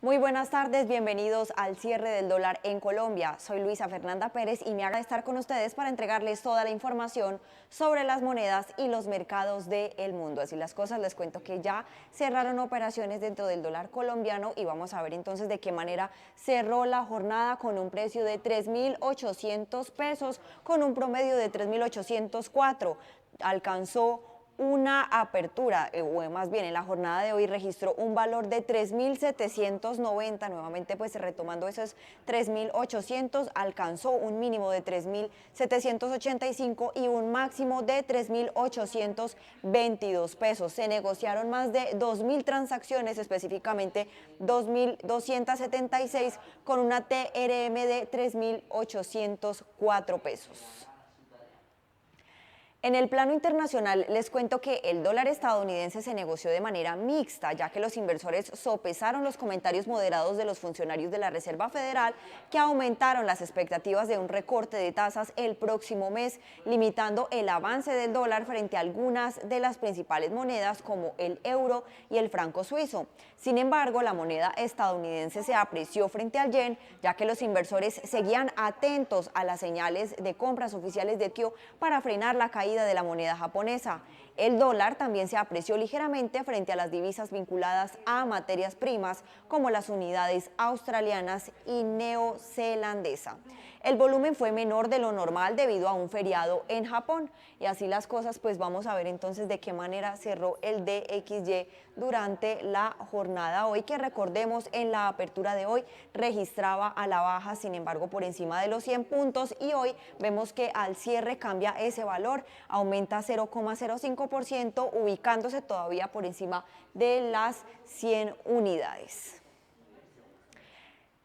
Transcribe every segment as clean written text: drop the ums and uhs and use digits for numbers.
Muy buenas tardes, bienvenidos al cierre del dólar en Colombia. Soy Luisa Fernanda Pérez y me agrada estar con ustedes para entregarles toda la información sobre las monedas y los mercados del mundo. Así las cosas, les cuento que ya cerraron operaciones dentro del dólar colombiano y vamos a ver entonces de qué manera cerró la jornada con un precio de 3.800 pesos, con un promedio de 3.804. Alcanzó una apertura, o más bien en la jornada de hoy registró un valor de 3.790, nuevamente pues retomando esos 3.800, alcanzó un mínimo de 3.785 y un máximo de 3.822 pesos. Se negociaron más de 2.000 transacciones, específicamente 2.276, con una TRM de 3.804 pesos. En el plano internacional, les cuento que el dólar estadounidense se negoció de manera mixta, ya que los inversores sopesaron los comentarios moderados de los funcionarios de la Reserva Federal, que aumentaron las expectativas de un recorte de tasas el próximo mes, limitando el avance del dólar frente a algunas de las principales monedas como el euro y el franco suizo. Sin embargo, la moneda estadounidense se apreció frente al yen, ya que los inversores seguían atentos a las señales de compras oficiales de Tokio para frenar la caída de la moneda japonesa. El dólar también se apreció ligeramente frente a las divisas vinculadas a materias primas como las unidades australianas y neozelandesa. El volumen fue menor de lo normal debido a un feriado en Japón y así las cosas, pues vamos a ver entonces de qué manera cerró el DXY durante la jornada hoy, que recordemos en la apertura de hoy registraba a la baja, sin embargo por encima de los 100 puntos, y hoy vemos que al cierre cambia ese valor, aumenta 0,05%, ubicándose todavía por encima de las 100 unidades.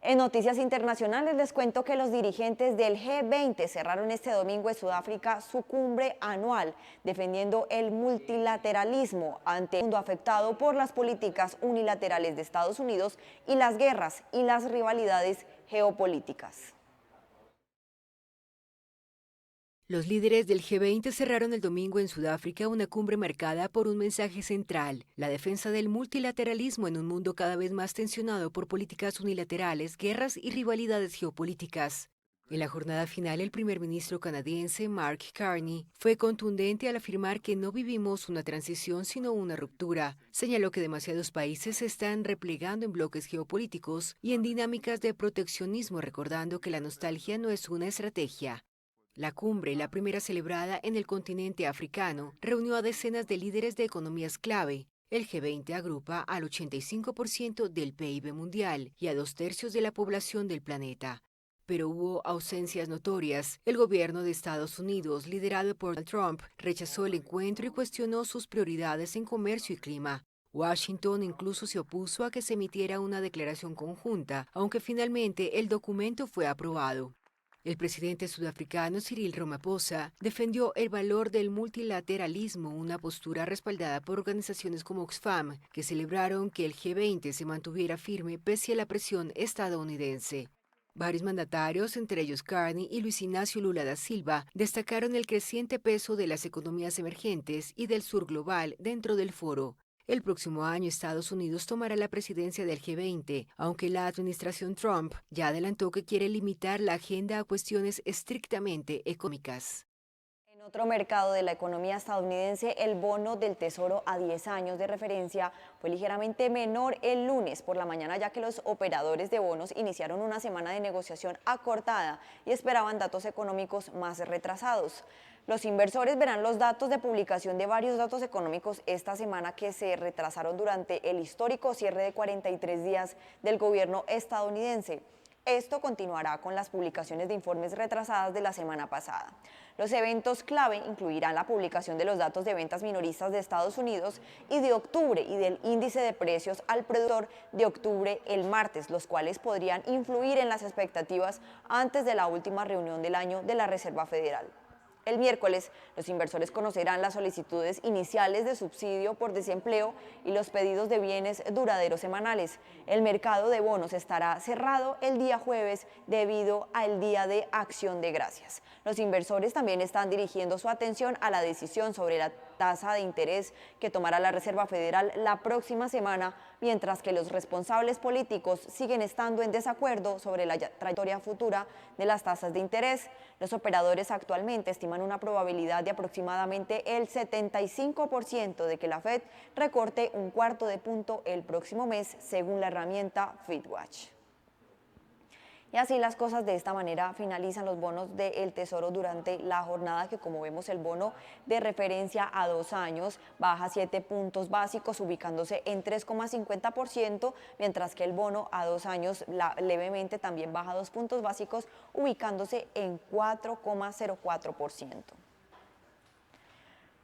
En noticias internacionales les cuento que los dirigentes del G20 cerraron este domingo en Sudáfrica su cumbre anual, defendiendo el multilateralismo ante un mundo afectado por las políticas unilaterales de Estados Unidos y las guerras y las rivalidades geopolíticas. Los líderes del G20 cerraron el domingo en Sudáfrica una cumbre marcada por un mensaje central: la defensa del multilateralismo en un mundo cada vez más tensionado por políticas unilaterales, guerras y rivalidades geopolíticas. En la jornada final, el primer ministro canadiense Mark Carney fue contundente al afirmar que no vivimos una transición sino una ruptura. Señaló que demasiados países se están replegando en bloques geopolíticos y en dinámicas de proteccionismo, recordando que la nostalgia no es una estrategia. La cumbre, la primera celebrada en el continente africano, reunió a decenas de líderes de economías clave. El G20 agrupa al 85% del PIB mundial y a 2/3 de la población del planeta. Pero hubo ausencias notorias. El gobierno de Estados Unidos, liderado por Donald Trump, rechazó el encuentro y cuestionó sus prioridades en comercio y clima. Washington incluso se opuso a que se emitiera una declaración conjunta, aunque finalmente el documento fue aprobado. El presidente sudafricano Cyril Ramaphosa defendió el valor del multilateralismo, una postura respaldada por organizaciones como Oxfam, que celebraron que el G20 se mantuviera firme pese a la presión estadounidense. Varios mandatarios, entre ellos Carney y Luis Ignacio Lula da Silva, destacaron el creciente peso de las economías emergentes y del sur global dentro del foro. El próximo año Estados Unidos tomará la presidencia del G20, aunque la administración Trump ya adelantó que quiere limitar la agenda a cuestiones estrictamente económicas. En otro mercado de la economía estadounidense, el bono del Tesoro a 10 años de referencia fue ligeramente menor el lunes por la mañana, ya que los operadores de bonos iniciaron una semana de negociación acortada y esperaban datos económicos más retrasados. Los inversores verán los datos de publicación de varios datos económicos esta semana, que se retrasaron durante el histórico cierre de 43 días del gobierno estadounidense. Esto continuará con las publicaciones de informes retrasadas de la semana pasada. Los eventos clave incluirán la publicación de los datos de ventas minoristas de Estados Unidos y de octubre y del índice de precios al productor de octubre el martes, los cuales podrían influir en las expectativas antes de la última reunión del año de la Reserva Federal. El miércoles, los inversores conocerán las solicitudes iniciales de subsidio por desempleo y los pedidos de bienes duraderos semanales. El mercado de bonos estará cerrado el día jueves debido al Día de Acción de Gracias. Los inversores también están dirigiendo su atención a la decisión sobre la tasa de interés que tomará la Reserva Federal la próxima semana, mientras que los responsables políticos siguen estando en desacuerdo sobre la trayectoria futura de las tasas de interés. Los operadores actualmente estiman una probabilidad de aproximadamente el 75% de que la Fed recorte un cuarto de punto el próximo mes, según la herramienta FedWatch. Y así las cosas, de esta manera finalizan los bonos del Tesoro durante la jornada, que como vemos el bono de referencia a 2 años baja 7 puntos básicos ubicándose en 3,50%, mientras que el bono a 2 años levemente también baja 2 puntos básicos ubicándose en 4,04%.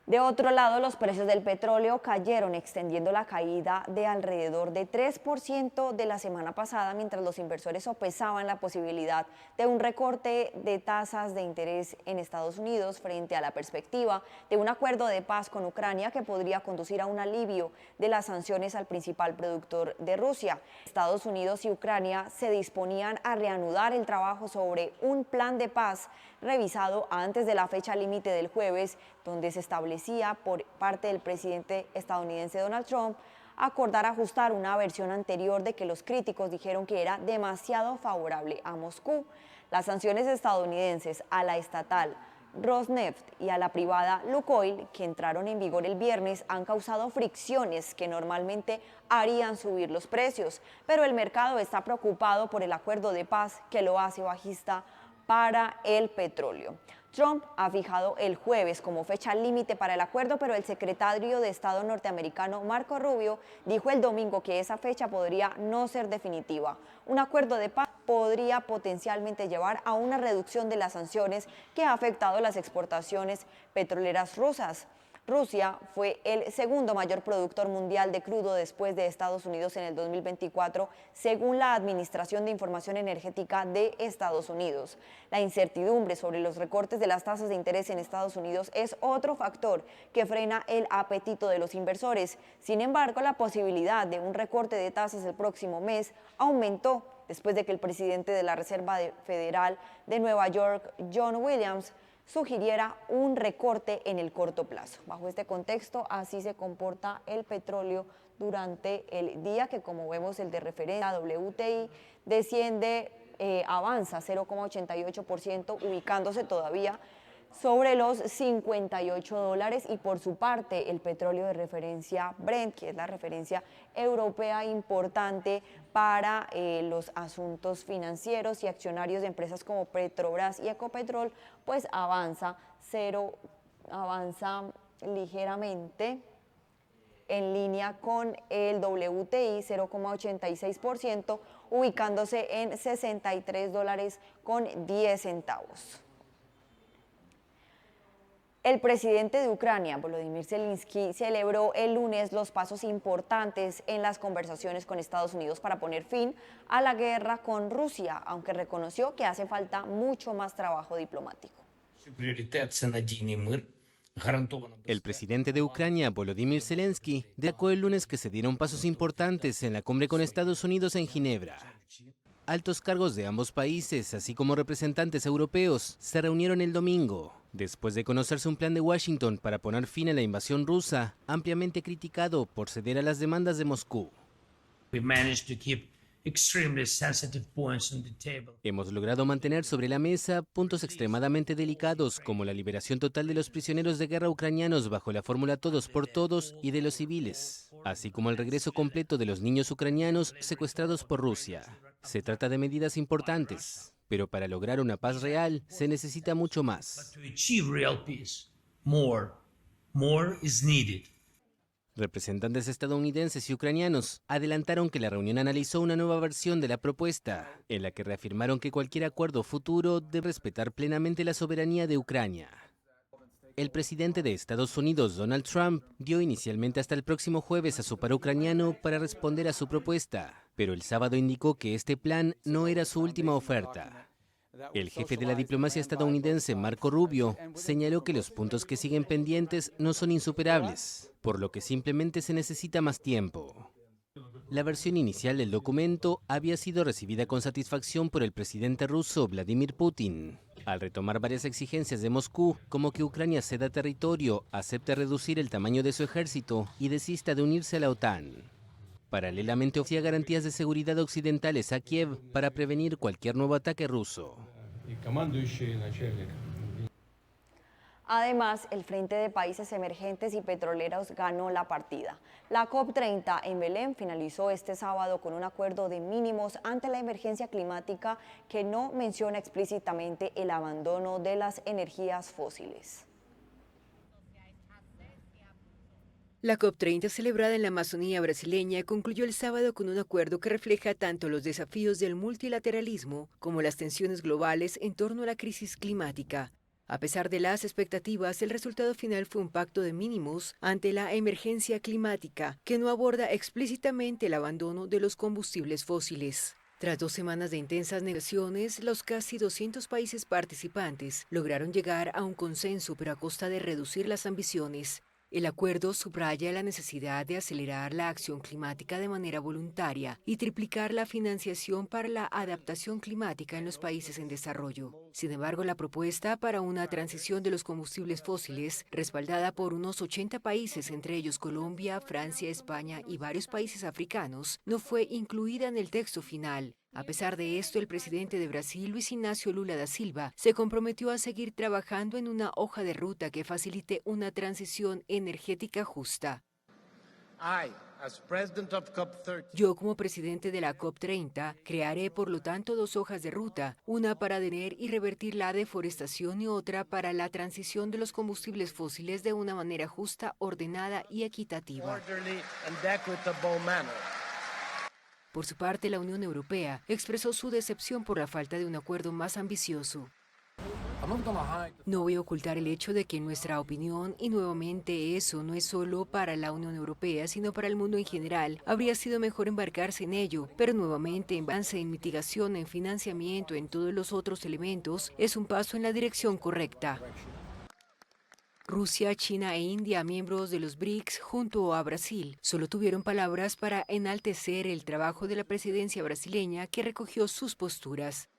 De otro lado, los precios del petróleo cayeron, extendiendo la caída de alrededor de 3% de la semana pasada, mientras los inversores sopesaban la posibilidad de un recorte de tasas de interés en Estados Unidos frente a la perspectiva de un acuerdo de paz con Ucrania que podría conducir a un alivio de las sanciones al principal productor de Rusia. Estados Unidos y Ucrania se disponían a reanudar el trabajo sobre un plan de paz revisado antes de la fecha límite del jueves, donde se establecía por parte del presidente estadounidense Donald Trump acordar ajustar una versión anterior de que los críticos dijeron que era demasiado favorable a Moscú. Las sanciones estadounidenses a la estatal Rosneft y a la privada Lukoil, que entraron en vigor el viernes, han causado fricciones que normalmente harían subir los precios, pero el mercado está preocupado por el acuerdo de paz que lo hace bajista para el petróleo. Trump ha fijado el jueves como fecha límite para el acuerdo, pero el secretario de Estado norteamericano Marco Rubio dijo el domingo que esa fecha podría no ser definitiva. Un acuerdo de paz podría potencialmente llevar a una reducción de las sanciones que ha afectado las exportaciones petroleras rusas. Rusia fue el segundo mayor productor mundial de crudo después de Estados Unidos en el 2024, según la Administración de Información Energética de Estados Unidos. La incertidumbre sobre los recortes de las tasas de interés en Estados Unidos es otro factor que frena el apetito de los inversores. Sin embargo, la posibilidad de un recorte de tasas el próximo mes aumentó después de que el presidente de la Reserva Federal de Nueva York, John Williams, sugiriera un recorte en el corto plazo. Bajo este contexto, así se comporta el petróleo durante el día, que como vemos el de referencia WTI desciende, avanza 0,88%, ubicándose todavía sobre los $58, y por su parte el petróleo de referencia Brent, que es la referencia europea importante para los asuntos financieros y accionarios de empresas como Petrobras y Ecopetrol, pues avanza ligeramente en línea con el WTI, 0,86%, ubicándose en $63.10. El presidente de Ucrania, Volodymyr Zelensky, celebró el lunes los pasos importantes en las conversaciones con Estados Unidos para poner fin a la guerra con Rusia, aunque reconoció que hace falta mucho más trabajo diplomático. El presidente de Ucrania, Volodymyr Zelensky, destacó el lunes que se dieron pasos importantes en la cumbre con Estados Unidos en Ginebra. Altos cargos de ambos países, así como representantes europeos, se reunieron el domingo, después de conocerse un plan de Washington para poner fin a la invasión rusa, ampliamente criticado por ceder a las demandas de Moscú. Hemos logrado mantener sobre la mesa puntos extremadamente delicados, como la liberación total de los prisioneros de guerra ucranianos bajo la fórmula todos por todos y de los civiles, así como el regreso completo de los niños ucranianos secuestrados por Rusia. Se trata de medidas importantes, pero para lograr una paz real se necesita mucho más. Representantes estadounidenses y ucranianos adelantaron que la reunión analizó una nueva versión de la propuesta, en la que reafirmaron que cualquier acuerdo futuro debe respetar plenamente la soberanía de Ucrania. El presidente de Estados Unidos, Donald Trump, dio inicialmente hasta el próximo jueves a su par ucraniano para responder a su propuesta, pero el sábado indicó que este plan no era su última oferta. El jefe de la diplomacia estadounidense, Marco Rubio, señaló que los puntos que siguen pendientes no son insuperables, por lo que simplemente se necesita más tiempo. La versión inicial del documento había sido recibida con satisfacción por el presidente ruso, Vladimir Putin, al retomar varias exigencias de Moscú, como que Ucrania ceda territorio, acepte reducir el tamaño de su ejército y desista de unirse a la OTAN. Paralelamente ofrecía garantías de seguridad occidentales a Kiev para prevenir cualquier nuevo ataque ruso. Además, el Frente de Países Emergentes y Petroleros ganó la partida. La COP30 en Belén finalizó este sábado con un acuerdo de mínimos ante la emergencia climática que no menciona explícitamente el abandono de las energías fósiles. La COP30 celebrada en la Amazonía brasileña concluyó el sábado con un acuerdo que refleja tanto los desafíos del multilateralismo como las tensiones globales en torno a la crisis climática. A pesar de las expectativas, el resultado final fue un pacto de mínimos ante la emergencia climática que no aborda explícitamente el abandono de los combustibles fósiles. Tras 2 semanas de intensas negociaciones, los casi 200 países participantes lograron llegar a un consenso, pero a costa de reducir las ambiciones. El acuerdo subraya la necesidad de acelerar la acción climática de manera voluntaria y triplicar la financiación para la adaptación climática en los países en desarrollo. Sin embargo, la propuesta para una transición de los combustibles fósiles, respaldada por unos 80 países, entre ellos Colombia, Francia, España y varios países africanos, no fue incluida en el texto final. A pesar de esto, el presidente de Brasil, Luis Inácio Lula da Silva, se comprometió a seguir trabajando en una hoja de ruta que facilite una transición energética justa. Yo, como presidente de la COP30, crearé, por lo tanto, 2 hojas de ruta, una para detener y revertir la deforestación y otra para la transición de los combustibles fósiles de una manera justa, ordenada y equitativa. Por su parte, la Unión Europea expresó su decepción por la falta de un acuerdo más ambicioso. No voy a ocultar el hecho de que en nuestra opinión, y nuevamente eso no es solo para la Unión Europea, sino para el mundo en general, habría sido mejor embarcarse en ello, pero nuevamente en avance, en mitigación, en financiamiento, en todos los otros elementos, es un paso en la dirección correcta. Rusia, China e India, miembros de los BRICS, junto a Brasil, solo tuvieron palabras para enaltecer el trabajo de la presidencia brasileña que recogió sus posturas.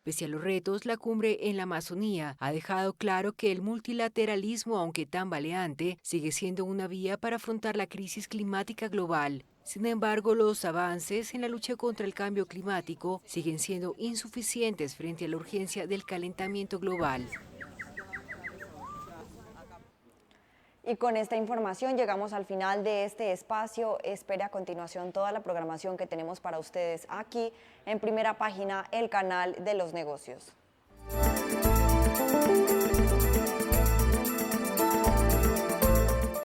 Pese a los retos, la cumbre en la Amazonía ha dejado claro que el multilateralismo, aunque tambaleante, sigue siendo una vía para afrontar la crisis climática global. Sin embargo, los avances en la lucha contra el cambio climático siguen siendo insuficientes frente a la urgencia del calentamiento global. Y con esta información llegamos al final de este espacio. Espere a continuación toda la programación que tenemos para ustedes aquí en Primera Página, el canal de los negocios.